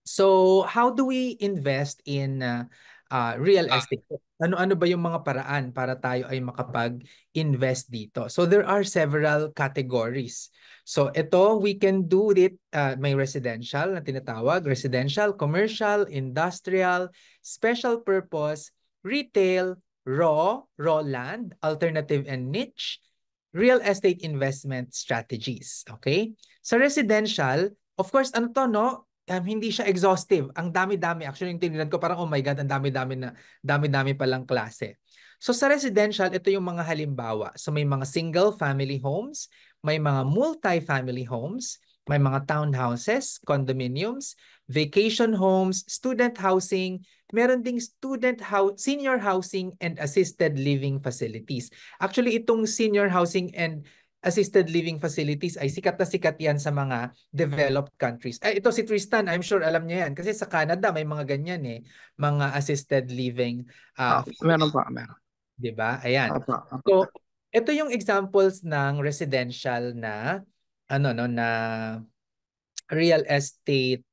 So, how do we invest in real estate? Ano-ano ba yung mga paraan para tayo ay makapag-invest dito? So, there are several categories. So, ito, we can do it, may residential na tinatawag, residential, commercial, industrial, special purpose, retail, raw land, alternative and niche, real estate investment strategies. Okay? Sa residential, of course, ano to, no? Hindi siya exhaustive. Ang dami-dami. Actually, yung tinignan ko parang, oh my God, ang dami-dami palang klase. So sa residential, ito yung mga halimbawa. So may mga single family homes, may mga multi-family homes, may mga townhouses, condominiums, vacation homes, student housing, meron ding senior housing and assisted living facilities. Actually, itong senior housing and assisted living facilities ay sikat na sikat yan sa mga developed countries. Ito si Tristan, I'm sure alam niya yan. Kasi sa Canada may mga ganyan eh. Mga assisted living. Meron pa, meron. Diba? Ayan. Apa, apa. So, ito yung examples ng residential na ano no na real estate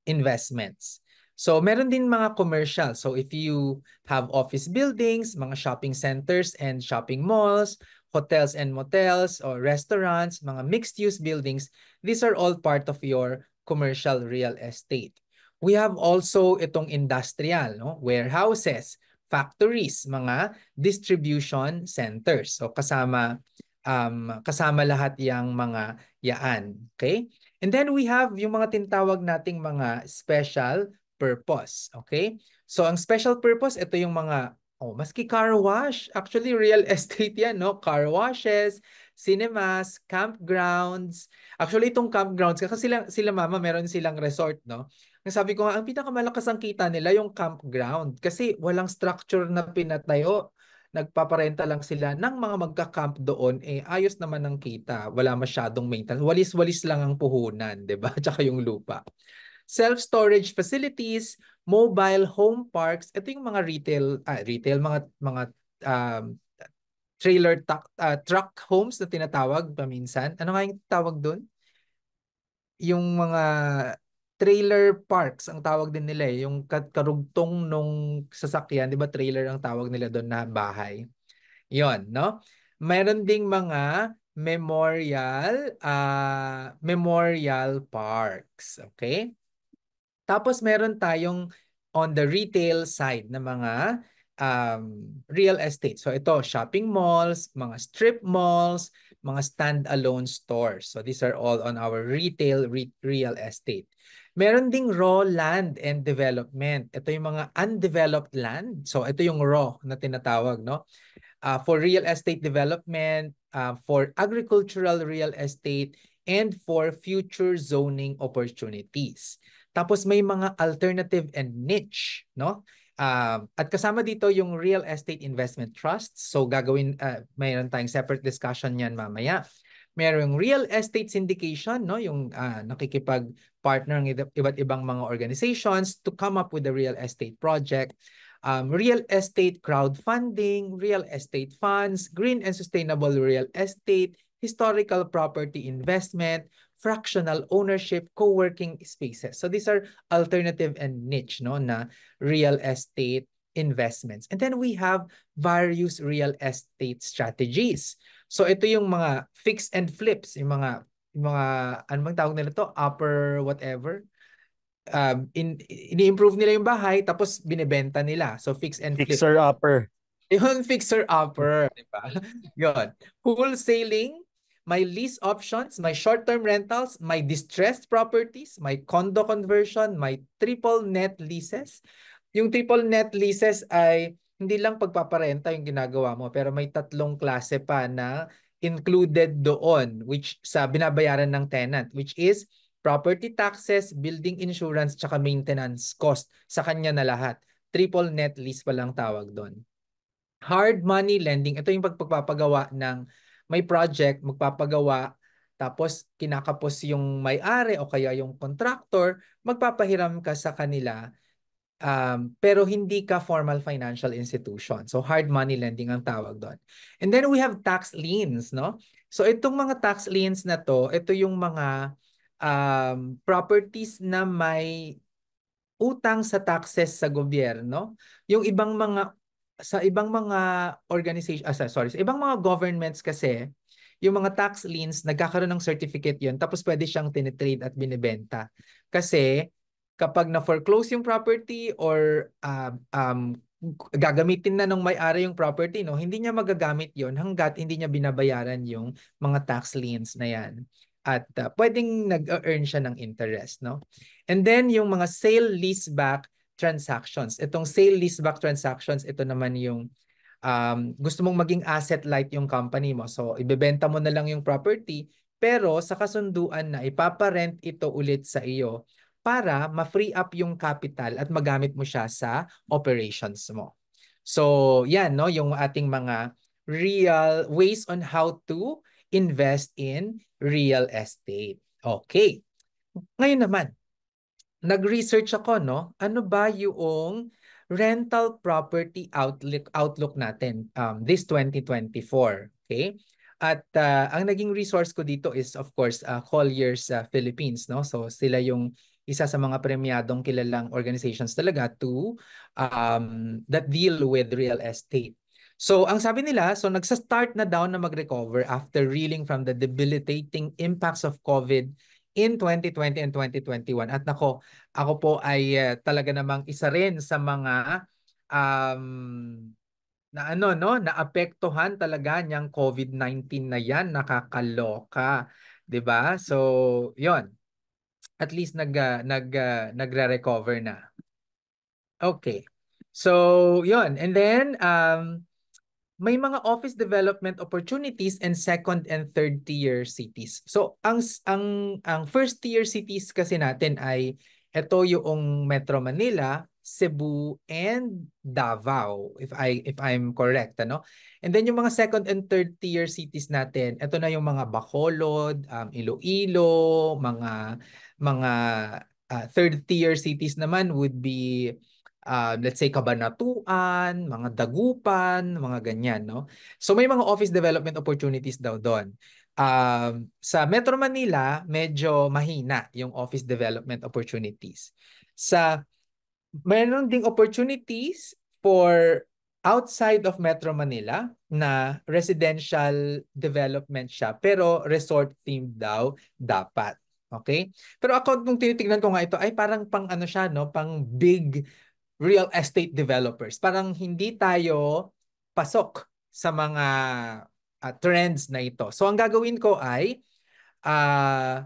investments. So, meron din mga commercial. So, if you have office buildings, mga shopping centers and shopping malls, hotels and motels, or restaurants, mga mixed-use buildings, these are all part of your commercial real estate. We have also itong industrial, no? Warehouses, factories, mga distribution centers. So, kasama lahat yung mga yaan. Okay? And then we have yung mga tinatawag nating mga special purpose. Okay? So ang special purpose, ito yung mga, maski car wash. Actually, real estate yan, no? Car washes, cinemas, campgrounds. Actually, itong campgrounds, kasi sila mama, meron silang resort, no? Ang sabi ko nga, ang pinakamalakas ang kita nila yung campground kasi walang structure na pinatayo, nagpaparenta lang sila ng mga magka-camp doon, ayos naman ang kita. Wala masyadong maintenance. Walis-walis lang ang puhunan, di ba? Tsaka yung lupa. Self-storage facilities, mobile home parks, ito yung mga retail, mga um, truck homes na tinatawag paminsan. Ano nga yung tawag doon? Yung mga trailer parks ang tawag din nila eh. Yung karugtong nung sasakyan, di ba trailer ang tawag nila doon na bahay. Yon, no? Meron ding mga memorial parks, okay? Tapos meron tayong on the retail side na mga real estate. So ito, shopping malls, mga strip malls, mga standalone stores. So these are all on our retail real estate. Meron ding raw land and development. Ito yung mga undeveloped land. So ito yung raw na tinatawag, no? For real estate development, for agricultural real estate, and for future zoning opportunities. Tapos may mga alternative and niche, no? At kasama dito yung real estate investment trusts. So mayroon tayong separate discussion yan mamaya. Merong real estate syndication, no? Yung nakikipag-partner ng iba't ibang mga organizations to come up with a real estate project. Real estate crowdfunding, real estate funds, green and sustainable real estate, historical property investment, fractional ownership, co-working spaces. So these are alternative and niche, no, na real estate investments. And then we have various real estate strategies. So ito yung mga fix and flips, yung mga ano bang tawag nila to? Upper whatever, ini-improve nila yung bahay tapos binebenta nila. So fix and flip. Fixer upper. Yung fixer upper, di ba? Yun. Wholesaling, may lease options, may short-term rentals, may distressed properties, may condo conversion, may triple net leases. Yung triple net leases ay hindi lang pagpaparenta yung ginagawa mo, pero may tatlong klase pa na included doon which sa binabayaran ng tenant, which is property taxes, building insurance, tsaka maintenance cost. Sa kanya na lahat. Triple net lease pa lang tawag doon. Hard money lending, ito yung pagpapagawa ng may project, magpapagawa, tapos kinakapos yung may-ari o kaya yung contractor, magpapahiram ka sa kanila, pero hindi ka formal financial institution. So hard money lending ang tawag doon. And then we have tax liens, no? So itong mga tax liens na to, ito yung mga properties na may utang sa taxes sa gobyerno, yung ibang mga sa ibang mga organization, sorry, sa ibang mga governments kasi, yung mga tax liens, nagkakaroon ng certificate yun, tapos pwede siyang tinitrade at binibenta. Kasi kapag na-foreclose yung property or gagamitin na ng may-ari yung property, no, hindi niya magagamit yon hanggat hindi niya binabayaran yung mga tax liens na yan. At pwedeng nag-earn siya ng interest, no? And then yung mga sale leaseback transactions. Itong sale leaseback transactions, ito naman yung gusto mong maging asset light yung company mo. So ibebenta mo na lang yung property pero sa kasunduan na ipaparent ito ulit sa iyo para ma-free up yung capital at magamit mo siya sa operations mo. So yan no yung ating mga real ways on how to invest in real estate. Okay. Ngayon naman, nag-research ako, no? Ano ba yung rental property outlook natin this 2024, okay? At ang naging resource ko dito is of course Colliers Philippines, no? So sila yung isa sa mga premyadong kilalang organizations talaga to that deal with real estate. So ang sabi nila, so nagsa-start na daw na mag-recover after reeling from the debilitating impacts of COVID in 2020 and 2021. At nako, ako po ay talaga namang isa rin sa mga um, na ano no, naapektuhan talaga niyang COVID-19 na 'yan, nakakaloka, 'di ba? So, 'yon. At least nagre-recover na. Okay. So, 'yon. And then may mga office development opportunities and second and third tier cities. So ang first tier cities kasi natin ay ito yung Metro Manila, Cebu and Davao if I'm correct ano. And then yung mga second and third tier cities natin, ito na yung mga Bacolod, Iloilo, mga third tier cities naman would be let's say Cabanatuan, mga Dagupan, mga ganyan, no? So may mga office development opportunities daw doon. Sa Metro Manila, medyo mahina yung office development opportunities. Sa Meron ding opportunities for outside of Metro Manila na residential development siya pero resort themed daw dapat. Okay? Pero ako nung tinitingnan ko nga ito ay parang pang ano siya no, pang big real estate developers. Parang hindi tayo pasok sa mga trends na ito. So ang gagawin ko ay uh,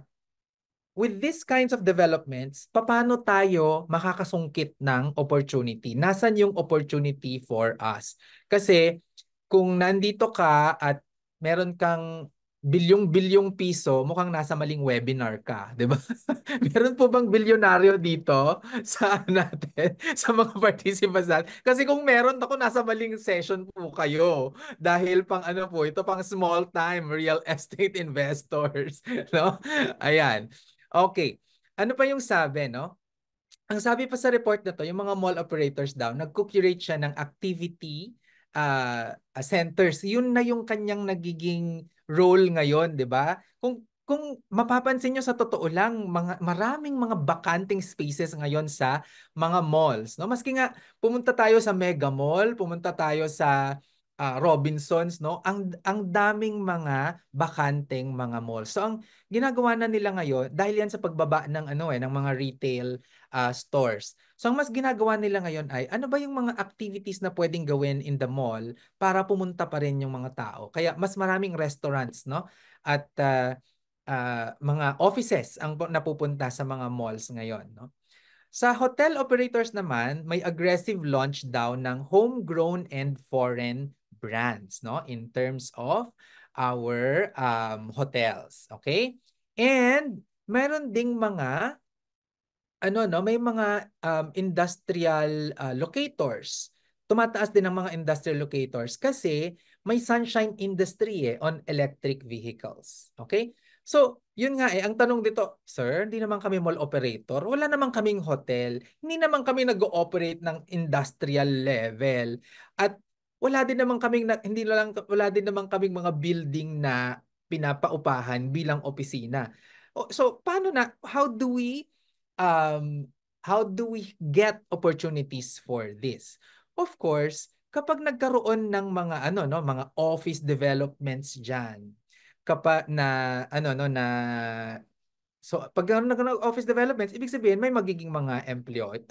with these kinds of developments, paano tayo makakasungkit ng opportunity? Nasaan yung opportunity for us? Kasi kung nandito ka at meron kang bilyong-bilyong piso, mukhang nasa maling webinar ka, 'di ba? Meron po bang bilyonaryo dito sa natin, sa mga participants natin? Kasi kung meron ako, nasa maling session po kayo. Dahil pang ano po, ito pang small time real estate investors, no? Ayan. Okay. Ano pa yung sabi, no? Ang sabi pa sa report na to, yung mga mall operators daw, nagko-curate siya ng activity centers. Yun na yung kanyang nagiging role ngayon, 'di ba? Kung mapapansin nyo sa totoo lang, maraming mga bakanting spaces ngayon sa mga malls, no? Maski nga pumunta tayo sa Mega Mall, pumunta tayo sa Robinsons, no? Ang daming mga bakanteng mga malls. So ang ginagawa na nila ngayon dahil yan sa pagbaba ng ano ng mga retail stores. So ang mas ginagawa nila ngayon ay ano ba yung mga activities na pwedeng gawin in the mall para pumunta pa rin yung mga tao. Kaya mas maraming restaurants, no? At mga offices ang napupunta sa mga malls ngayon, no? Sa hotel operators naman, may aggressive launch daw ng homegrown and foreign brands, no? In terms of our hotels, okay? And meron ding mga ano no, may mga industrial locators. Tumataas din ang mga industrial locators kasi may sunshine industry on electric vehicles. Okay? So, yun nga ang tanong dito, sir, hindi naman kami mall operator, wala naman kaming hotel, hindi naman kami nag-ooperate ng industrial level. At wala din naman kaming hindi lang wala din naman kaming mga building na pinapaupahan bilang opisina. So paano na um how do we get opportunities for this? Of course, kapag nagkaroon ng mga mga office developments diyan, kapag na na so, pag nagkaroon ng office developments, ibig sabihin may magiging mga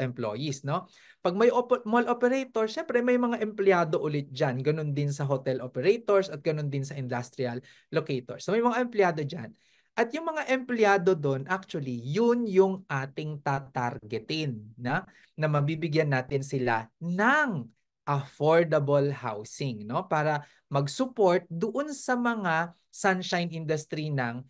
employees, no? Pag may mall operator, syempre may mga empleyado ulit dyan. Ganun din sa hotel operators at ganun din sa industrial locators. So, may mga empleyado dyan. At yung mga empleyado doon, actually, yun yung ating tatargetin na mabibigyan natin sila ng affordable housing, no? Para mag-support doon sa mga sunshine industry ng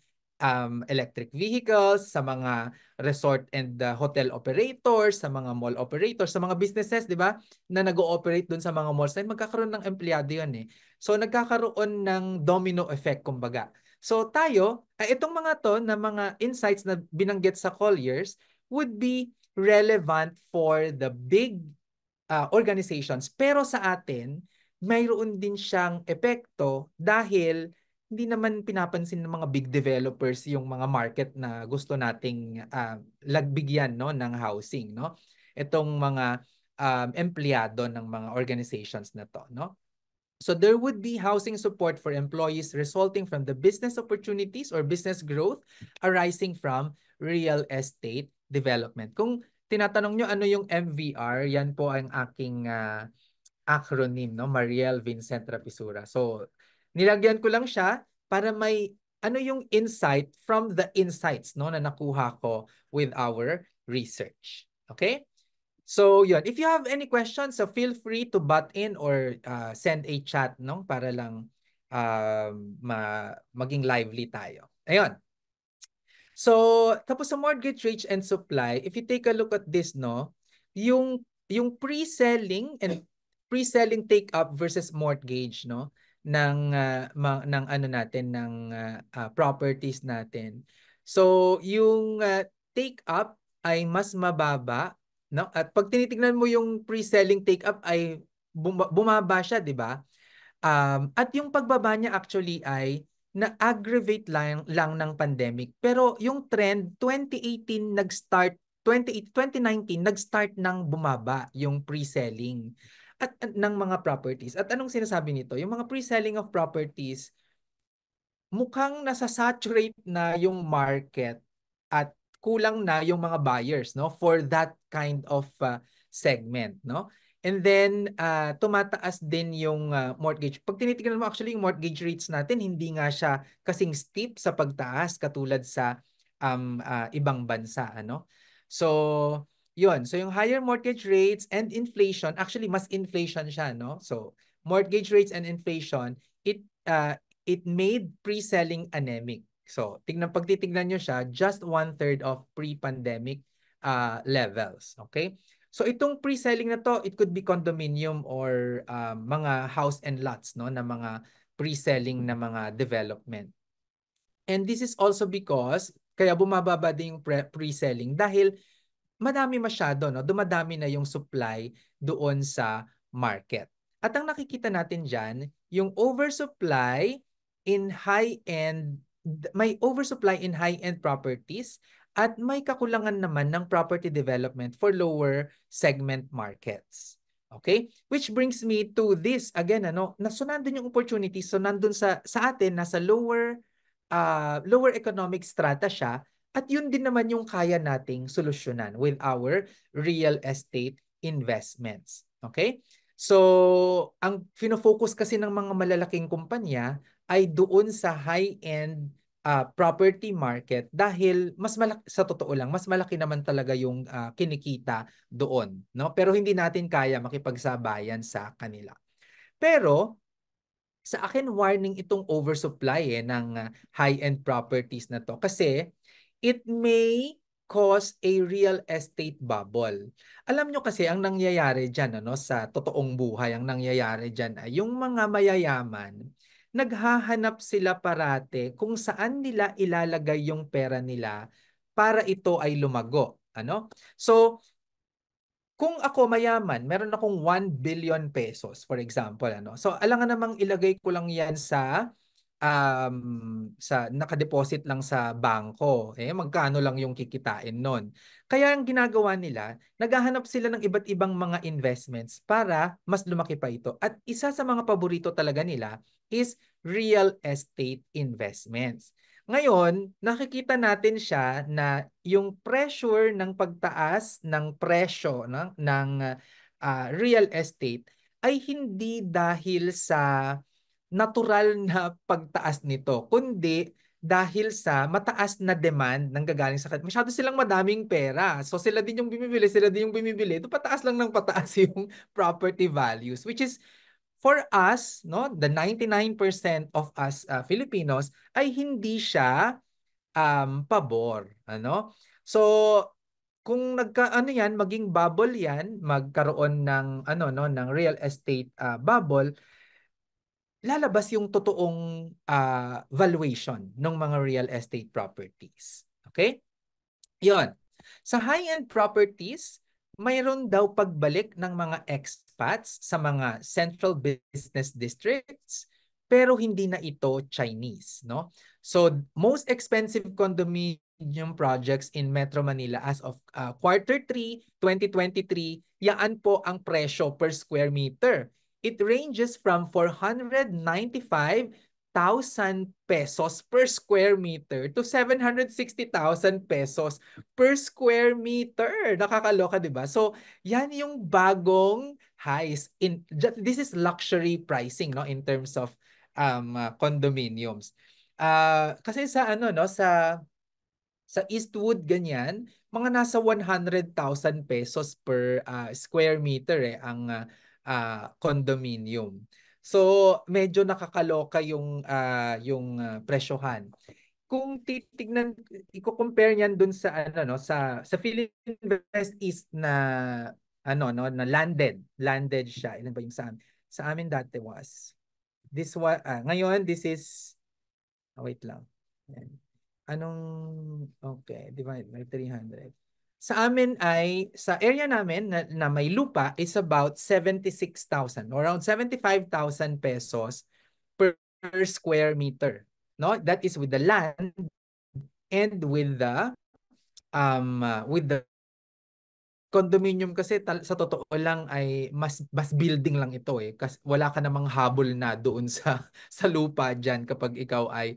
electric vehicles, sa mga resort and hotel operators, sa mga mall operators, sa mga businesses, 'di ba? Na nag-ooperate doon sa mga malls, na magkakaroon ng empleyado 'yan eh. So nagkakaroon ng domino effect kumbaga. So tayo, itong mga to na mga insights na binanggit sa Colliers would be relevant for the big organizations. Pero sa atin, mayroon din siyang epekto dahil hindi naman pinapansin ng mga big developers yung mga market na gusto nating lagbigyan no ng housing, no. Itong mga empleyado ng mga organizations na to, no. So there would be housing support for employees resulting from the business opportunities or business growth arising from real estate development. Kung tinatanong nyo ano yung MVR, yan po ang aking acronym, no? Mariel Vincent Rapisura. So, nilagyan ko lang siya para may ano yung insight from the insights, no, na nakuha ko with our research. Okay? So, yun. If you have any questions, so feel free to butt in or send a chat, no? Para lang maging lively tayo. Ayun. So, tapos sa mortgage rates and supply, if you take a look at this, no, yung pre-selling take up versus mortgage, no, ng ano natin ng properties natin. So, yung take up ay mas mababa, no? At pag tinitingnan mo yung pre-selling take up ay bumaba siya, 'di ba? At yung pagbaba niya actually ay na-aggravate lang ng pandemic. Pero yung trend, 2018 nag-start, 2019 nag-start ng bumaba yung pre-selling at ng mga properties. At anong sinasabi nito? Yung mga pre-selling of properties, mukhang nasa-saturate na yung market at kulang na yung mga buyers, no, for that kind of segment, no. And then tumataas din yung mortgage. Pag tinitingnan mo actually yung mortgage rates natin, hindi nga siya kasing steep sa pagtaas katulad sa ibang bansa, ano. So, yun. So yung higher mortgage rates and inflation, actually mas inflation siya, no. So, mortgage rates and inflation, it made pre-selling anemic. So, pag titignan nyo siya, just 1/3 of pre-pandemic levels. Okay? So, itong pre-selling na to, it could be condominium or mga house and lots, no, na mga pre-selling na mga development. And this is also because, kaya bumababa din yung pre-selling dahil madami masyado, no? Dumadami na yung supply doon sa market. At ang nakikita natin diyan, yung oversupply in high-end, may oversupply in high-end properties at may kakulangan naman ng property development for lower segment markets. Okay? Which brings me to this again, ano, so nandun yung opportunities. So nandun sa atin nasa lower economic strata siya. At yun din naman yung kaya nating solusyonan with our real estate investments. Okay? So, ang fino-focus kasi ng mga malalaking kumpanya ay doon sa high-end property market dahil mas malaki, sa totoo lang, mas malaki naman talaga yung kinikita doon, no? Pero hindi natin kaya makipagsabayan sa kanila. Pero sa akin warning itong oversupply ng high-end properties na to kasi it may cause a real estate bubble. Alam nyo kasi ang nangyayari dyan ano, sa totoong buhay, ang nangyayari dyan ay yung mga mayayaman, naghahanap sila parate kung saan nila ilalagay yung pera nila para ito ay lumago. Ano? So, kung ako mayaman, meron akong 1 billion pesos, for example, ano. So, alangan namang ilagay ko lang 'yan sa sa nakadeposit lang sa bangko, magkano lang yung kikitain nun. Kaya ang ginagawa nila, naghahanap sila ng iba't ibang mga investments para mas lumaki pa ito. At isa sa mga paborito talaga nila is real estate investments. Ngayon, nakikita natin siya na yung pressure ng pagtaas ng presyo ng real estate ay hindi dahil sa natural na pagtaas nito, kundi dahil sa mataas na demand ng gagaling sa kanila. Masyado silang madaming pera. So sila din yung bumibili, sila din yung bumibili. Ito pataas lang ng pataas yung property values, which is for us, no, the 99% of us Filipinos ay hindi siya pabor, ano? So kung ano yan, maging bubble yan, magkaroon ng ano no, ng real estate bubble, lalabas yung totoong valuation ng mga real estate properties. Okay? Yon. Sa high-end properties, mayroon daw pagbalik ng mga expats sa mga central business districts, pero hindi na ito Chinese, no? So, most expensive condominium projects in Metro Manila as of Q3 2023, yaan po ang presyo per square meter. It ranges from 495,000 pesos per square meter to 760,000 pesos per square meter. Nakakaloka, 'di ba? So, 'yan yung bagong highs this is luxury pricing, no, in terms of condominiums. Kasi sa ano no, sa Eastwood ganyan, mga nasa 100,000 pesos per square meter ang condominium. So, medyo nakakaloka yung presyohan. Kung titignan, i-compare niyan dun sa ano no, sa Philinvest East na ano no, na landed siya. Ilan ba yung sa amin dati was ngayon this is wait lang. Yan. Anong okay, divide by 300. Sa amin ay sa area namin na may lupa is about 76,000 or around 75,000 pesos per square meter. No, that is with the land and with the condominium kasi sa totoo lang ay mas building lang ito kasi wala ka namang habol na doon sa sa lupa diyan kapag ikaw ay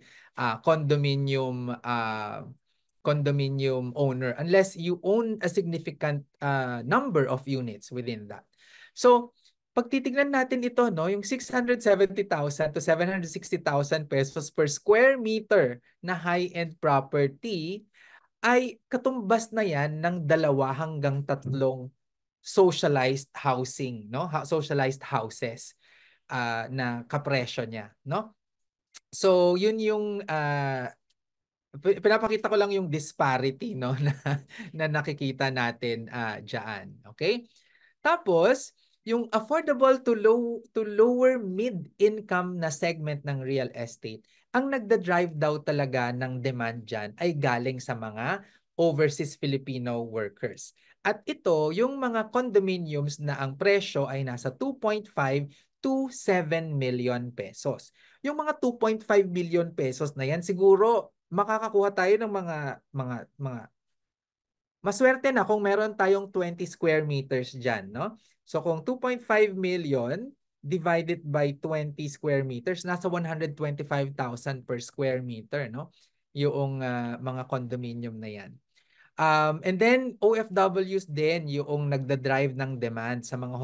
condominium owner unless you own a significant number of units within that. So pag titignan natin ito no, yung 670,000 to 760,000 pesos per square meter na high-end property ay katumbas na yan ng 2 hanggang 3 socialized housing, no? Socialized houses na kapresyo niya, no? So, yun yung pinapakita ko lang yung disparity, no, na nakikita natin diyan, okay? Tapos, yung affordable to lower mid-income na segment ng real estate, ang nagda-drive daw talaga ng demand dyan ay galing sa mga overseas Filipino workers. At ito, yung mga condominiums na ang presyo ay nasa 2.5 to 7 million pesos. Yung mga 2.5 million pesos na yan, siguro makakakuha tayo ng mga maswerte na kung meron tayong 20 square meters dyan, no? So kung 2.5 million divided by 20 square meters, nasa 125,000 per square meter, no? Yung mga condominium na yan. And then OFWs din yung nagda-drive ng demand sa mga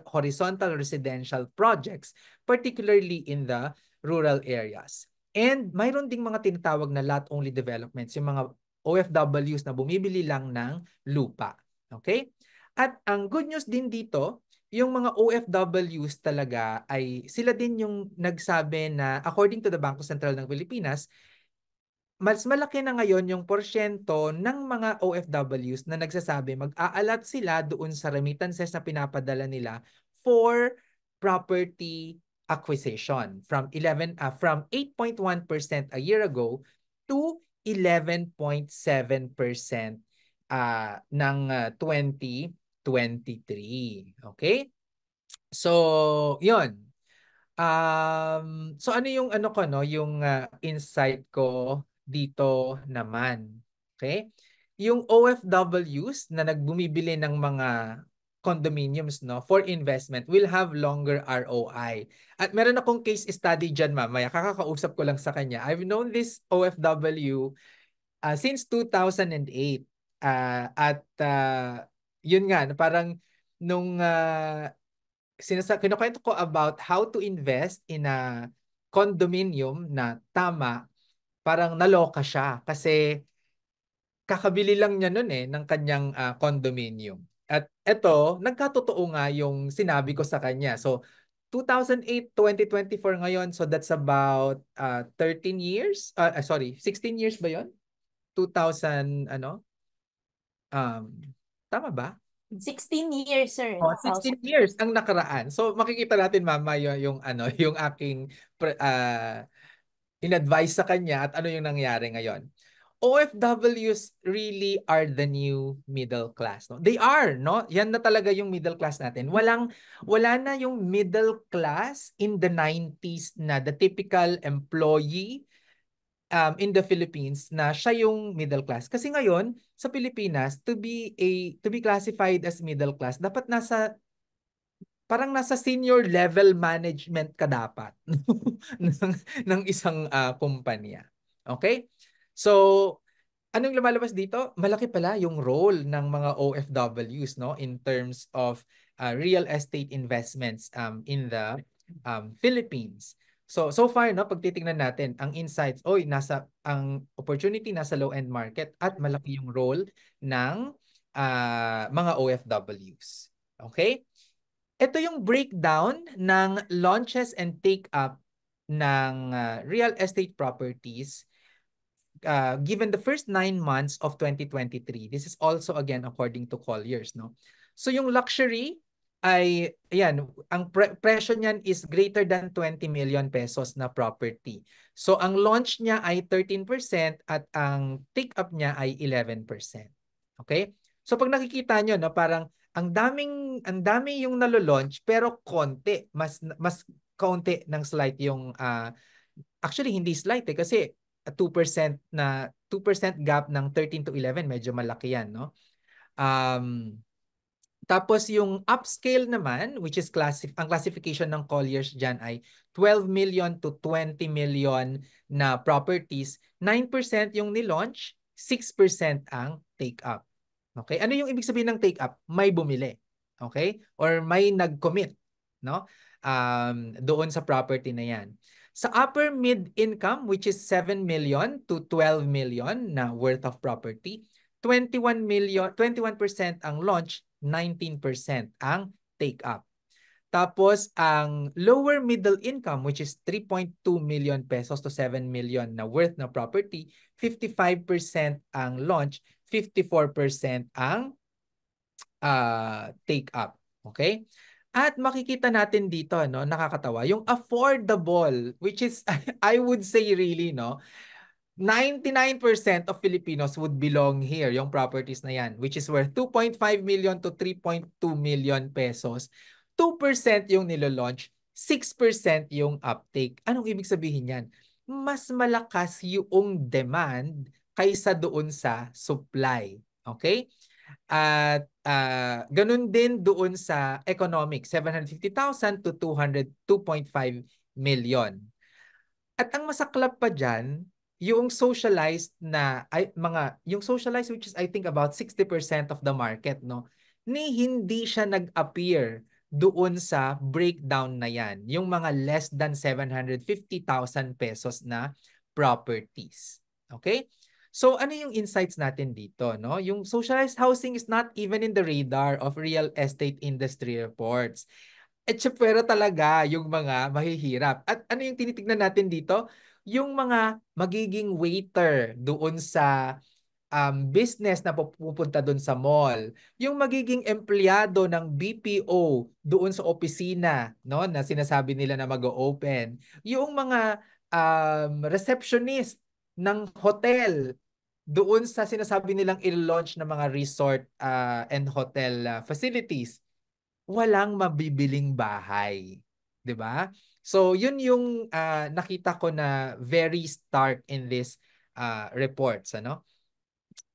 horizontal residential projects, particularly in the rural areas. And mayroon ding mga tinatawag na lot-only developments, yung mga OFWs na bumibili lang ng lupa. Okay? At ang good news din dito, yung mga OFWs talaga ay sila din yung nagsabi na according to the Bangko Sentral ng Pilipinas, mas malaki na ngayon yung porsyento ng mga OFWs na nagsasabi mag-aalat sila doon sa remittances na pinapadala nila for property acquisition from 8.1% a year ago to 11.7% ng 2023. Okay? So, 'yon. So ano yung ano ko no, yung insight ko dito naman. Okay? Yung OFWs na nagbumibili ng mga condominiums no for investment will have longer ROI. At meron akong case study diyan mamaya. Kakakausap ko lang sa kanya. I've known this OFW since 2008. At yun nga, parang nung kinukwento ko about how to invest in a condominium na tama, parang naloka siya kasi kakabili lang niya nun ng kanyang condominium. At eto, nagkatotoo nga yung sinabi ko sa kanya. So, 2008, 2024 ngayon. So, that's about 13 years. Sorry, 16 years ba yon? 2000, ano? Tama ba? 16 years, sir. Oh, 16 years ang nakaraan. So makikita natin mama yung ano, yung aking in-advise sa kanya at ano yung nangyari ngayon. OFWs really are the new middle class, no? They are, no? Yan na talaga yung middle class natin. Wala na yung middle class in the 90s na the typical employee in the Philippines na siya yung middle class. Kasi ngayon, sa Pilipinas, to be classified as middle class, dapat parang nasa senior level management ka dapat ng, ng isang kumpanya. Okay? So, anong lumalabas dito? Malaki pala yung role ng mga OFWs no in terms of real estate investments in the Philippines. So far no pag titingnan natin ang insights, ang opportunity nasa low end market at malaki yung role ng mga OFWs. Okay? Ito yung breakdown ng launches and take-up ng real estate properties given the first 9 months of 2023. This is also again according to Colliers, no? So yung luxury ay ayan, ang presyo niyan is greater than 20 million pesos na property. So ang launch niya ay 13% at ang take-up niya ay 11%. Okay? So pag nakikita nyo, no, parang ang dami yung nalo-launch pero konti, mas konti ng slight yung actually hindi slight kasi 2% gap ng 13 to 11 medyo malaki yan, no? Um, Tapos yung upscale naman, which is ang classification ng Colliers dyan ay 12 million to 20 million na properties. 9% yung nilaunch, 6% ang take-up. Okay? Ano yung ibig sabihin ng take-up? May bumili. Okay? Or may nag-commit, no? Doon sa property na yan. Sa upper mid-income, which is 7 million to 12 million na worth of property, 21% ang launch, 19% ang take-up. Tapos ang lower middle income which is 3.2 million pesos to 7 million na worth na property, 55% ang launch, 54% ang take-up. Okay? At makikita natin dito, no, nakakatawa, yung affordable, which is, I would say really, no, 99% of Filipinos would belong here, yung properties na yan, which is worth 2.5 million to 3.2 million pesos. 2% yung nilo-launch, 6% yung uptake. Anong ibig sabihin yan? Mas malakas yung demand kaysa doon sa supply. Okay? At ganun din doon sa economic, 750,000 to 202.5 million. At ang masaklap pa dyan, yung socialized yung socialized which is I think about 60% of the market, no? Hindi siya nag-appear doon sa breakdown na yan. Yung mga less than 750,000 pesos na properties. Okay? So ano yung insights natin dito, no? Yung socialized housing is not even in the radar of real estate industry reports. Pero talaga yung mga mahihirap. At ano yung tinitignan natin dito? Yung mga magiging waiter doon sa business na pupunta doon sa mall. Yung magiging empleyado ng BPO doon sa opisina, no, na sinasabi nila na mag-open. Yung mga receptionist ng hotel doon sa sinasabi nilang i-launch ng mga resort and hotel facilities, walang mabibiling bahay. 'di ba? So yun yung nakita ko na very stark in this reports, ano?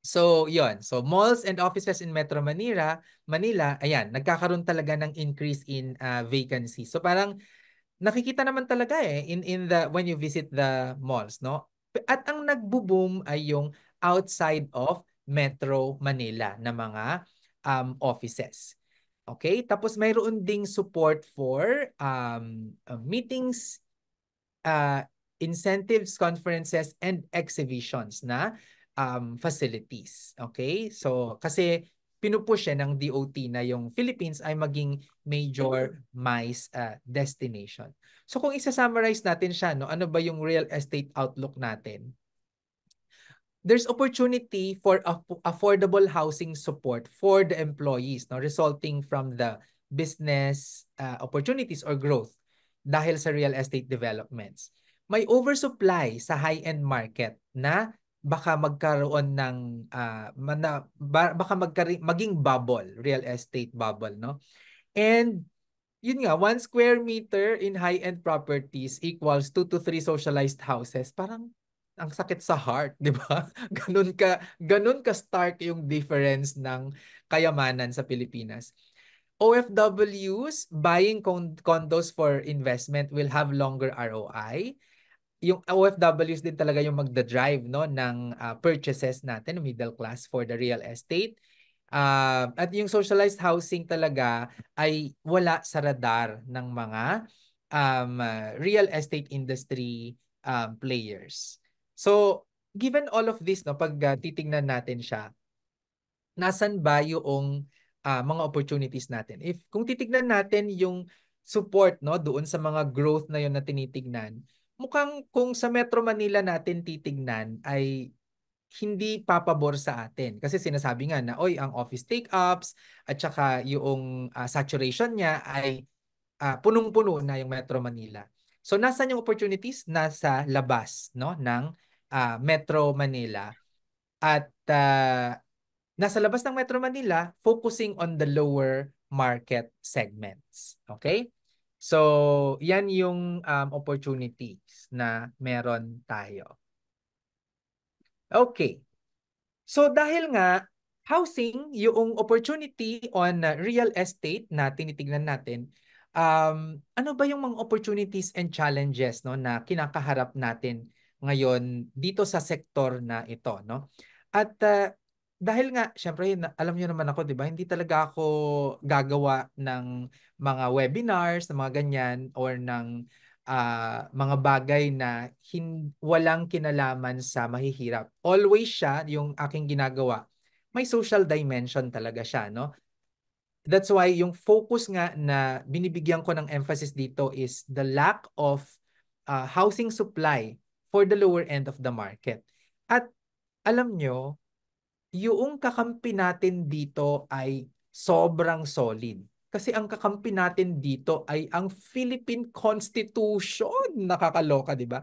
So, yon. So, malls and offices in Metro Manila, ayan, nagkakaroon talaga ng increase in vacancy. So, parang nakikita naman talaga in the when you visit the malls, no? At ang nagbo-boom ay yung outside of Metro Manila na mga offices. Okay? Tapos mayroon ding support for meetings, uh, incentives, conferences, and exhibitions na facilities. Okay? So, kasi pinupush ng DOT na yung Philippines ay maging major MICE destination. So, kung isa-summarize natin siya, no, ano ba yung real estate outlook natin? There's opportunity for affordable housing support for the employees, no, resulting from the business opportunities or growth dahil sa real estate developments. May oversupply sa high-end market na baka magkaroon ng baka maging bubble, real estate bubble, no? And yun nga, 1 square meter in high-end properties equals 2 to 3 socialized houses. Parang ang sakit sa heart, di ba? Ganun ka stark yung difference ng kayamanan sa Pilipinas. OFWs buying condos for investment will have longer ROI. Yung OFWs din talaga yung magda-drive, no, ng purchases natin, middle class, for the real estate. At yung socialized housing talaga ay wala sa radar ng mga real estate industry players. So, given all of this, no, pag titingnan natin siya, nasan ba yung mga opportunities natin? Kung titignan natin yung support, no, doon sa mga growth na yun na tinitignan, mukhang kung sa Metro Manila natin titignan ay hindi papabor sa atin. Kasi sinasabi nga na, oy, ang office take-ups at saka yung saturation niya ay punong-puno na yung Metro Manila. So, nasan yung opportunities? Nasa labas, no, ng Metro Manila. At nasa labas ng Metro Manila, focusing on the lower market segments. Okay? So, yan yung opportunities na meron tayo. Okay. So dahil nga housing, yung opportunity on real estate na tinitignan natin, ano ba yung mga opportunities and challenges, no, na kinakaharap natin ngayon dito sa sektor na ito, no? At dahil nga syempre alam niyo naman ako, 'di ba? Hindi talaga ako gagawa ng mga webinars, ng mga ganyan, or ng mga bagay na walang kinalaman sa mahihirap. Always siya, yung aking ginagawa, may social dimension talaga siya, no? That's why yung focus nga na binibigyan ko ng emphasis dito is the lack of housing supply for the lower end of the market. At alam nyo, yung kakampi natin dito ay sobrang solid. Kasi ang kakampi natin dito ay ang Philippine Constitution. Nakakaloka, di ba?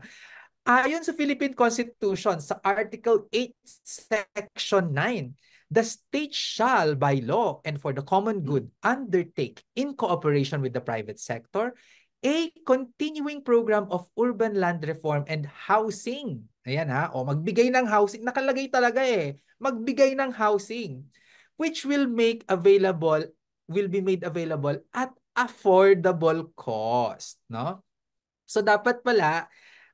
Ayon sa Philippine Constitution, sa Article 8, Section 9, the state shall, by law and for the common good, undertake, in cooperation with the private sector, a continuing program of urban land reform and housing. Ayan ha, o magbigay ng housing, nakalagay talaga magbigay ng housing, which will be made available at affordable cost, no? So dapat pala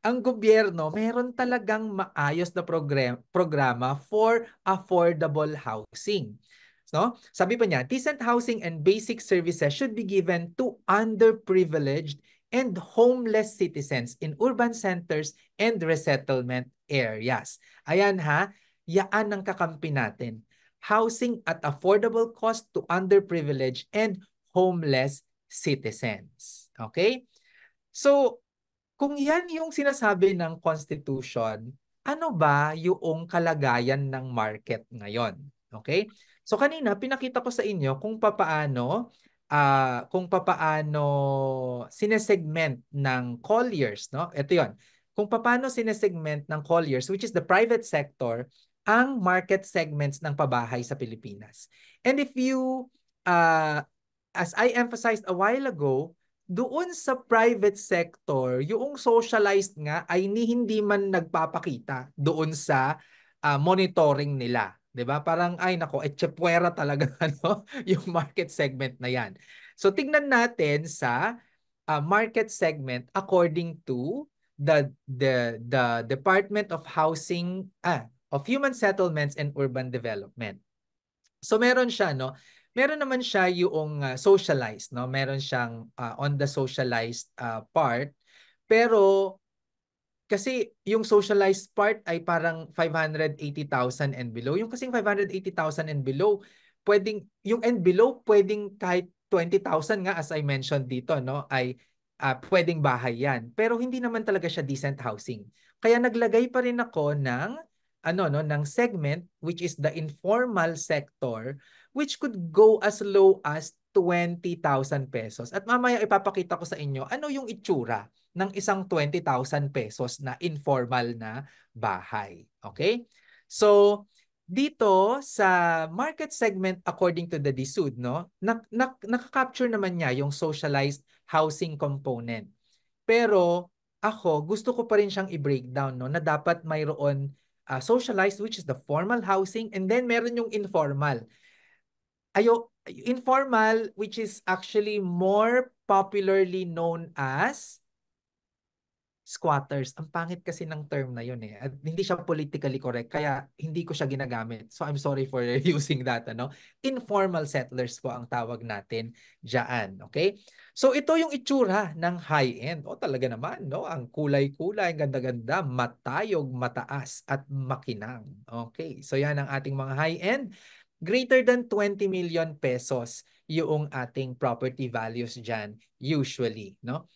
ang gobyerno meron talagang maayos na programa for affordable housing. No? Sabi pa niya, decent housing and basic services should be given to underprivileged and homeless citizens in urban centers and resettlement areas. Ayan ha, yaan ang kakampi natin. Housing at affordable cost to underprivileged and homeless citizens. Okay? So, kung yan yung sinasabi ng Constitution, ano ba yung kalagayan ng market ngayon? Okay? So kanina pinakita ko sa inyo kung papaano sinesegment ng Colliers, no? Ito 'yon. Kung papaano sinesegment ng Colliers, which is the private sector, ang market segments ng pabahay sa Pilipinas. And if you as I emphasized a while ago, doon sa private sector, yung socialized nga ay hindi man nagpapakita doon sa monitoring nila. 'Di ba? Parang ay nako, etchepwera talaga ano, yung market segment na 'yan. So tignan natin sa market segment according to the Department of Housing of Human Settlements and Urban Development. So meron siya no. Meron naman siya yung socialized no. Meron siyang on the socialized part, pero kasi yung socialized part ay parang 580,000 and below. Yung kasing 580,000 and below, pwedeng yung and below pwedeng kahit 20,000 nga as I mentioned dito no ay pwedeng bahay yan. Pero hindi naman talaga siya decent housing. Kaya naglagay pa rin ako ng ng segment which is the informal sector, which could go as low as 20,000 pesos. At mamaya ipapakita ko sa inyo ano yung itsura ng isang 20,000 pesos na informal na bahay. Okay? So, dito sa market segment according to the DSUD, no, nakaka-capture naman niya yung socialized housing component. Pero ako, gusto ko pa rin siyang i-breakdown, no, na dapat mayroon socialized, which is the formal housing, and then meron yung informal. Informal, which is actually more popularly known as squatters. Ang pangit kasi ng term na yun eh. At hindi siya politically correct, kaya hindi ko siya ginagamit. So I'm sorry for using that. Ano? Informal settlers po ang tawag natin dyan. Okay? So ito yung itsura ng high-end. O talaga naman, no? Ang kulay-kulay, ang ganda-ganda, matayog, mataas, at makinang. Okay. So yan ang ating mga high-end. Greater than 20 million pesos yung ating property values dyan usually. No?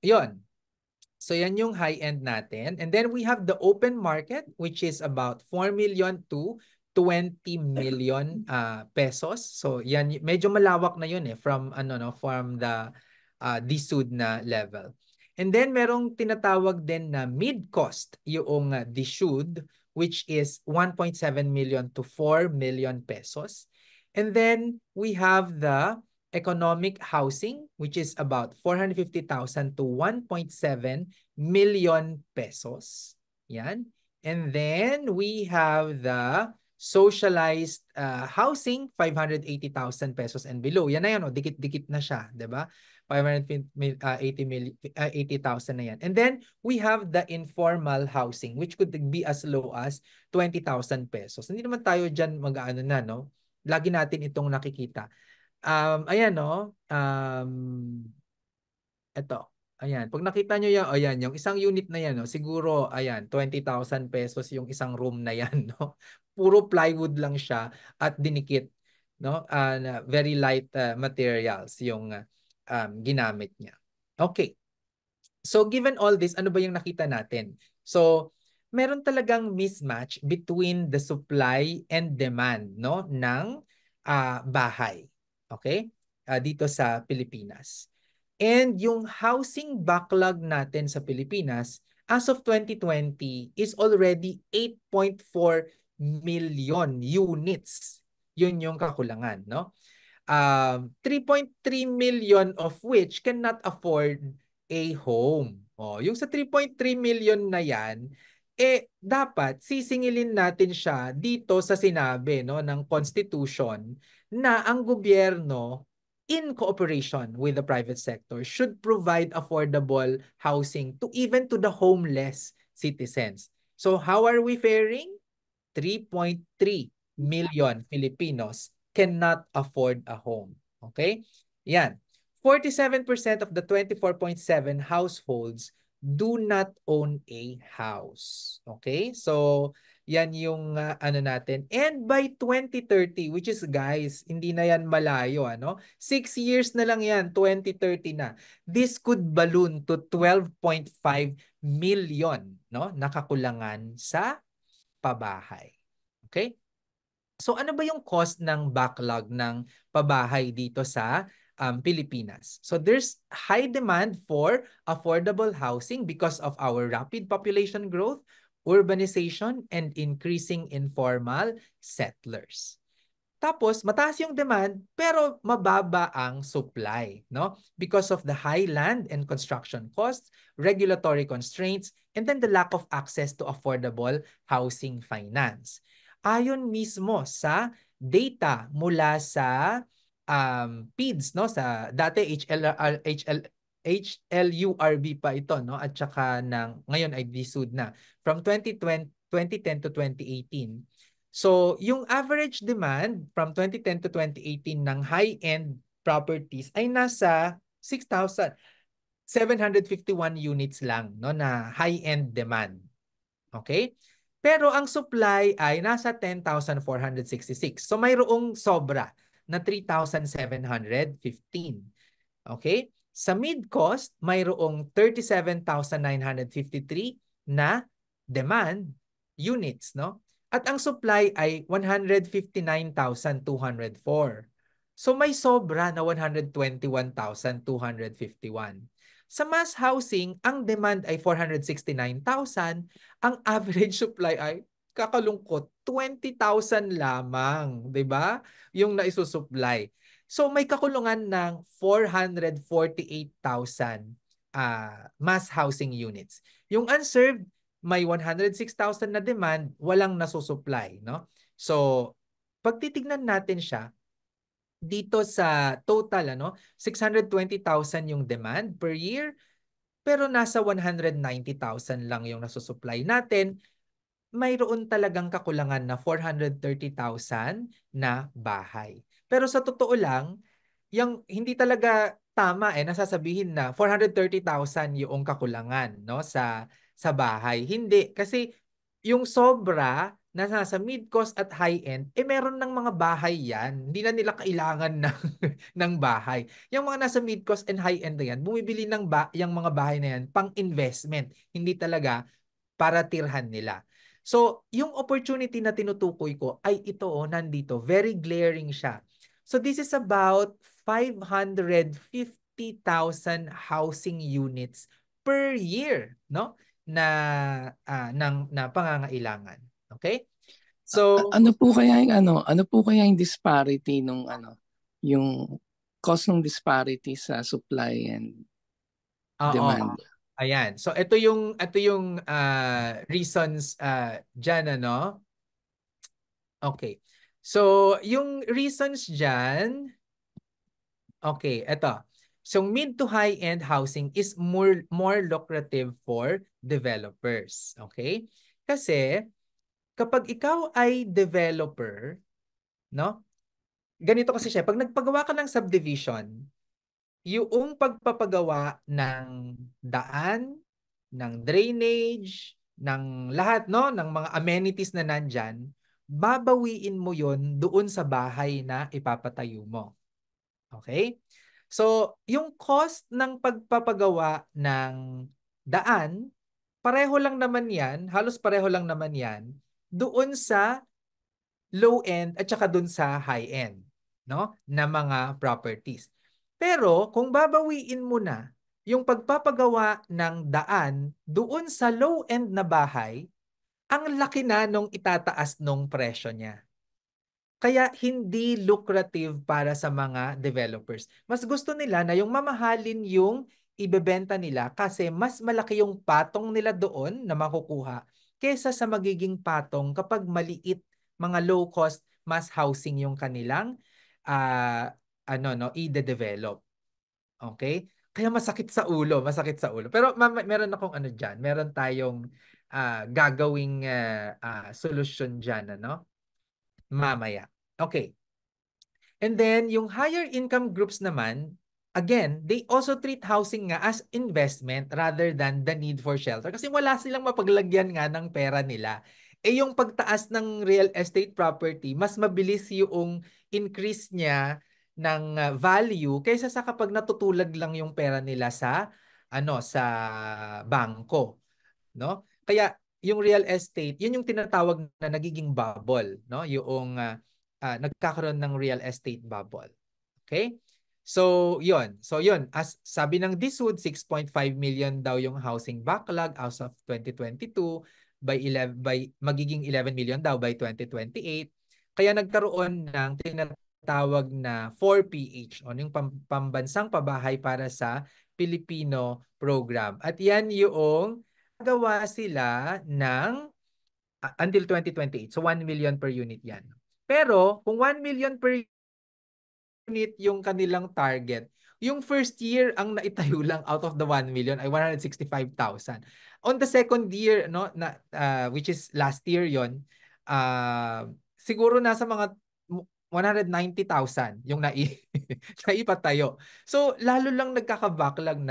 Yun. So yan yung high-end natin. And then we have the open market, which is about 4 million to 20 million pesos. So yan, medyo malawak na yun eh from from the DSUD na level. And then merong tinatawag din na mid-cost yung DSUD, which is 1.7 million to 4 million pesos. And then we have the economic housing, which is about 450,000 to 1.7 million pesos. Yan. And then we have the socialized housing, 580,000 pesos and below. Yan na yan, oh, dikit-dikit na siya, 'di ba? 580,000 na yan. And then we have the informal housing, which could be as low as 20,000 pesos. Hindi naman tayo diyan mag-aano na, no? Lagi natin itong nakikita. Ayan, no? Ito. Ayan. Pag nakita nyo yan, ayan, yung isang unit na yan, no? Siguro, ayan, 20,000 pesos yung isang room na yan, no? Puro plywood lang siya at dinikit, no? Very light materials yung ginamit niya. Okay. So, given all this, ano ba yung nakita natin? So, meron talagang mismatch between the supply and demand, no, ng bahay. Okay? Dito sa Pilipinas. And yung housing backlog natin sa Pilipinas as of 2020 is already 8.4 million units. Yun yung kakulangan, no? 3.3 million of which cannot afford a home. Oh, yung sa 3.3 million na yan, dapat sisingilin natin siya dito sa sinabi no ng Constitution na ang gobyerno in cooperation with the private sector should provide affordable housing to even to the homeless citizens. So how are we faring? 3.3 million Filipinos cannot afford a home. Okay? Yan. 47% of the 24.7 households do not own a house. Okay? So, yan yung ano natin. And by 2030, which is guys, hindi na yan malayo. 6 years na lang yan, 2030 na. This could balloon to 12.5 million nakakulangan sa pabahay. Okay? So ano ba yung cost ng backlog ng pabahay dito sa Pilipinas? So there's high demand for affordable housing because of our rapid population growth, urbanization, and increasing informal settlers. Tapos mataas yung demand pero mababa ang supply, no? Because of the high land and construction costs, regulatory constraints, and then the lack of access to affordable housing finance. Ayon mismo sa data mula sa PIDS, no? Sa dati HLURB pa ito, no? At saka ngayon ay DSUD na. From 2010 to 2018. So, yung average demand from 2010 to 2018 ng high-end properties ay nasa 6,751 units lang, no, na high-end demand. Okay? Pero ang supply ay nasa 10,466. So mayroong sobra na 3,715. Okay? Sa mid-cost, mayroong 37,953 na demand units, no? At ang supply ay 159,204. So may sobra na 121,251. Sa mass housing, ang demand ay 469,000, ang average supply ay kakalungkot 20,000 lamang, 'di ba? Yung naisusupply. So may kakulungan ng 448,000 mass housing units. Yung unserved may 106,000 na demand, walang nasusupply, no? So, pag titignan natin siya, dito sa total, 620,000 yung demand per year, pero nasa 190,000 lang yung nasusupply natin. Mayroon talagang kakulangan na 430,000 na bahay. Pero sa totoo lang, yung hindi talaga tama nasasabihin na 430,000 yung kakulangan, no, sa bahay. Hindi kasi yung sobra na nasa mid-cost at high-end, meron ng mga bahay yan. Hindi na nila kailangan ng bahay. Yung mga nasa mid-cost and high-end na yan, bumibili yung mga bahay na yan pang investment. Hindi talaga para tirhan nila. So, yung opportunity na tinutukoy ko ay ito, nandito. Very glaring siya. So, this is about 550,000 housing units per year, no? Na pangangailangan. Okay? So, Ano po kaya yung disparity nung yung cost ng disparity sa supply and oo. demand? Ayan. So, ito yung reasons diyan, ano? Okay. So, yung reasons diyan, okay, ito. So, mid to high-end housing is more lucrative for developers. Okay? Kasi kapag ikaw ay developer, no? Ganito kasi siya, pag nagpagawa ka ng subdivision, yung pagpapagawa ng daan, ng drainage, ng lahat, no, ng mga amenities na nandyan, babawiin mo yon doon sa bahay na ipapatayo mo. Okay? So, yung cost ng pagpapagawa ng daan, pareho lang naman yan, halos pareho lang naman yan, doon sa low-end at saka doon sa high-end, no, na mga properties. Pero kung babawiin mo na yung pagpapagawa ng daan doon sa low-end na bahay, ang laki na nung itataas nung presyo niya. Kaya hindi lucrative para sa mga developers. Mas gusto nila na yung mamahalin yung ibebenta nila kasi mas malaki yung patong nila doon na makukuha kaysa sa magiging patong kapag maliit, mga low cost mass housing yung kanilang i-develop. Okay? Kaya masakit sa ulo. Pero meron akong diyan. Meron tayong gagawing solusyon diyan, mamaya. Okay. And then, yung higher income groups naman, again, they also treat housing nga as investment rather than the need for shelter. Kasi wala silang mapaglagyan nga ng pera nila. Yung pagtaas ng real estate property, mas mabilis yung increase niya ng value kaysa sa kapag natutulag lang yung pera nila sa bangko, no? Kaya yung real estate, yun yung tinatawag na nagiging bubble, no? Yung nagkakaroon ng real estate bubble. Okay? So, yun. As sabi ng DSUD, 6.5 million daw yung housing backlog as of 2022, magiging 11 million daw by 2028. Kaya nagkaroon ng tinatawag na 4PH, yung pambansang pabahay para sa Pilipino program. At yan yung gawa sila ng until 2028. So 1 million per unit yan. Pero kung 1 million per unit yung kanilang target, yung first year ang naitayo lang out of the 1 million ay 165,000. On the second year, no, which is last year yon, siguro nasa mga 190,000 yung naipatayo. So lalo lang nagkaka-backlog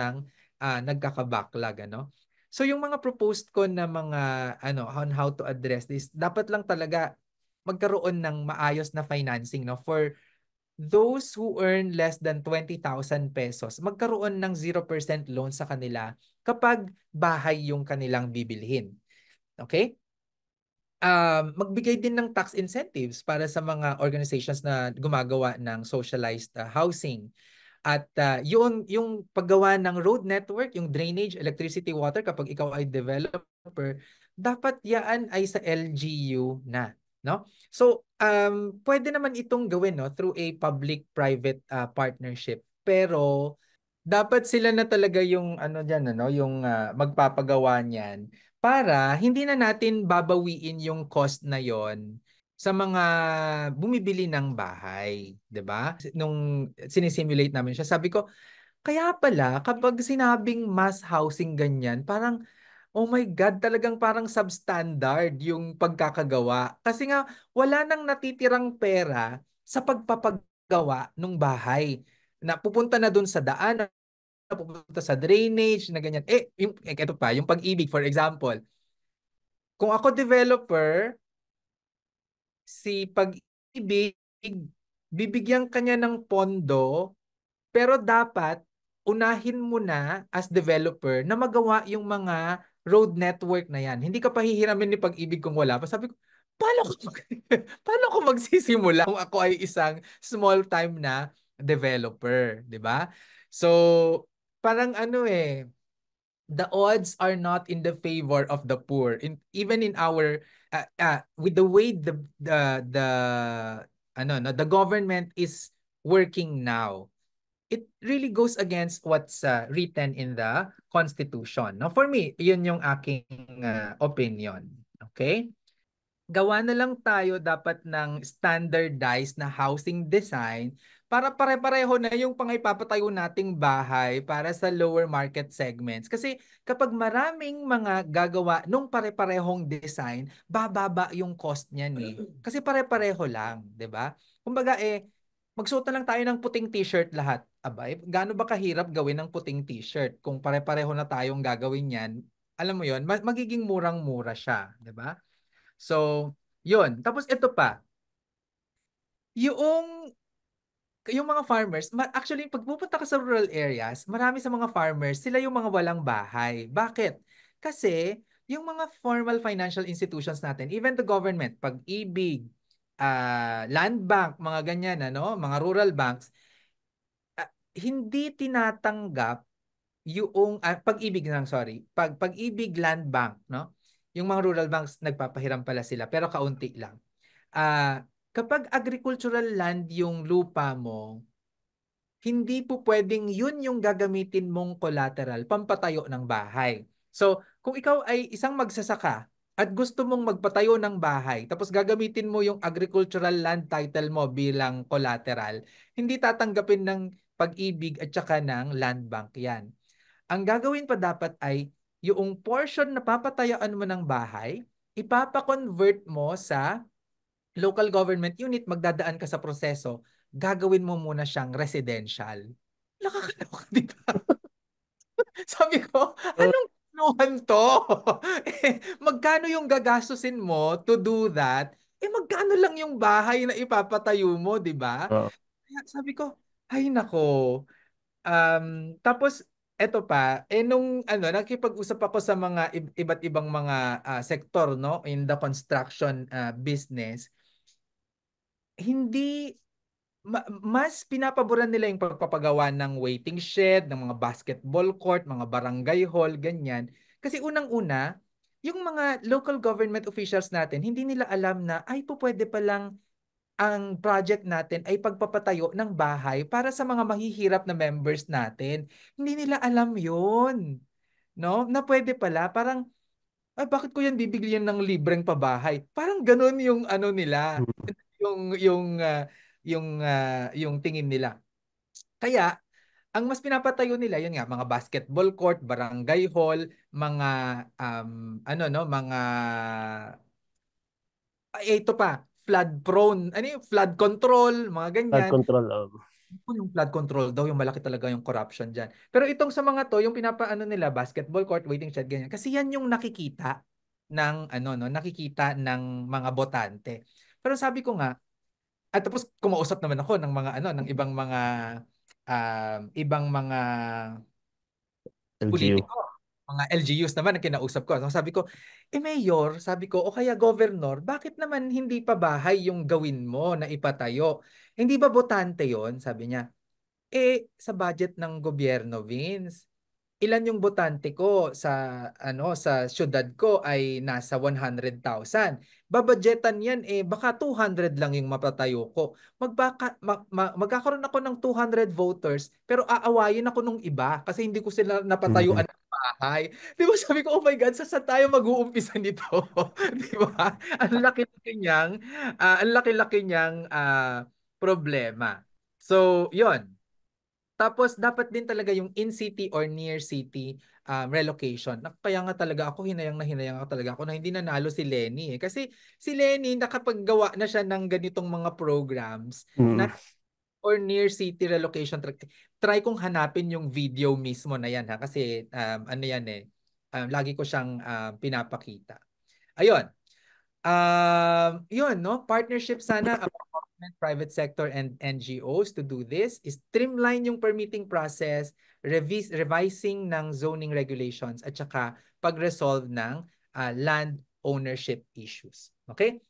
ano. So yung mga proposed ko na mga on how to address this, dapat lang talaga magkaroon ng maayos na financing, no, for those who earn less than 20,000 pesos, magkaroon ng 0% loan sa kanila kapag bahay yung kanilang bibilhin. Okay? Magbigay din ng tax incentives para sa mga organizations na gumagawa ng socialized housing. At yung paggawa ng road network, yung drainage, electricity, water, kapag ikaw ay developer, dapat yaan ay sa LGU na, no? So, pwede naman itong gawin, no, through a public-private partnership. Pero dapat sila na talaga yung yung magpapagawa niyan para hindi na natin babawiin yung cost na yon sa mga bumibili ng bahay, 'di ba? Nung sinisimulate namin siya, sabi ko, kaya pala kapag sinabing mass housing ganyan, parang oh my God, talagang parang substandard yung pagkakagawa. Kasi nga wala nang natitirang pera sa pagpapagawa ng bahay. Na pupunta na dun sa daan, pupunta sa drainage na ganyan. Ito pa, yung Pag-ibig for example. Kung ako developer, si Pag-ibig, bibigyan kanya ng pondo, pero dapat unahin mo na as developer na magawa yung mga road network na yan. Hindi ka pahihiramin ni Pag-ibig kung wala pa. Sabi ko, paano ko magsisimula kung ako ay isang small time na developer, 'di ba? So, parang the odds are not in the favor of the poor. Even in our with the way the government is working now, it really goes against what's written in the Constitution. Now, for me, yun yung aking opinion. Okay? Gawa na lang tayo dapat ng standardized na housing design para pare-pareho na yung pangipapatayo nating bahay para sa lower market segments. Kasi kapag maraming mga gagawa nung pare-parehong design, bababa yung cost niyan eh. Kasi pare-pareho lang, 'di ba? Kumbaga magsuot na lang tayo ng puting t-shirt lahat. Aba, gaano ba kahirap gawin ng puting t-shirt kung pare-pareho na tayong gagawin 'yan? Alam mo 'yon, magiging murang-mura siya, 'di ba? So, yun. Tapos ito pa, yung yung mga farmers, actually, pag pupunta ka sa rural areas, marami sa mga farmers, sila yung mga walang bahay. Bakit? Kasi yung mga formal financial institutions natin, even the government, Pag-ibig, Land Bank, mga ganyan, mga rural banks, hindi tinatanggap yung Pag-ibig lang, sorry. Pag-ibig Land Bank, no? Yung mga rural banks nagpapahiram pala sila pero kaunti lang. Kapag agricultural land yung lupa mo, hindi po pwedeng yun yung gagamitin mong collateral pampatayo ng bahay. So, kung ikaw ay isang magsasaka at gusto mong magpatayo ng bahay, tapos gagamitin mo yung agricultural land title mo bilang collateral, hindi tatanggapin ng Pag-ibig at saka ng Land Bank yan. Ang gagawin pa dapat ay yung portion na papatayaan mo ng bahay, ipapa-convert mo sa local government unit, magdadaan ka sa proseso, gagawin mo muna siyang residential. Nakakaloka, di ba? Sabi ko, anong kinuhan to? Magkano yung gagastusin mo to do that? Magkano lang yung bahay na ipapatayo mo, di ba? Oo. Kaya sabi ko, ay nako. Tapos, eto pa, nung nakipag-usap ako sa mga iba't ibang mga sektor, no, in the construction business, hindi mas pinapaboran nila yung pagpapagawa ng waiting shed, ng mga basketball court, mga barangay hall, ganyan. Kasi unang-una, yung mga local government officials natin, hindi nila alam na, ay po pwede palang ang project natin ay pagpapatayo ng bahay para sa mga mahihirap na members natin. Hindi nila alam yun. No? Na pwede pala, parang, ay, bakit ko yan bibigyan ng libreng pabahay? Parang ganun yung ano nila, yung tingin nila. Kaya, ang mas pinapatayo nila, yun nga, mga basketball court, barangay hall, mga, ano, no, mga, ito pa, flood prone, ano yung flood control, mga Flood ganyan. control. Yung flood control daw, yung malaki talaga yung corruption dyan. Pero itong sa mga to, yung pinapaano nila, basketball court, waiting shed, ganyan. Kasi yan yung nakikita ng, ano, no, nakikita ng mga botante. Pero sabi ko nga, at tapos kumausap naman ako ng mga, ano, ng ibang mga LGU. politiko, mga LGUs naman ang kinausap ko. So sabi ko, Mayor, sabi ko, o kaya Governor, bakit naman hindi pa bahay yung gawin mo na ipatayo? Hindi ba botante yon? Sabi niya. Sa budget ng gobyerno, Vince, ilan yung botante ko sa syudad ko ay nasa 100,000. Babadgetan yan baka 200 lang yung mapatayo ko. Magkakaroon ako ng 200 voters pero aawayin ako nung iba kasi hindi ko sila napatayuan ng bahay. Di ba sabi ko, oh my God, saan tayo mag-uumpisa nito? Di ba? Ang laki-laki niyang problema. So, yon. Tapos dapat din talaga yung in-city or near-city relocation. Kaya nga talaga ako, hinayang ako talaga ako na hindi nanalo si Lenny. Kasi si Lenny nakapaggawa na siya ng ganitong mga programs na or near-city relocation. Try kong hanapin yung video mismo na yan ha. Kasi ano yan lagi ko siyang pinapakita. Ayun. Yun, no? Partnership sana of government, private sector, and NGOs to do this. Streamline yung permitting process, revising ng zoning regulations, at saka pag-resolve ng land ownership issues. Okay?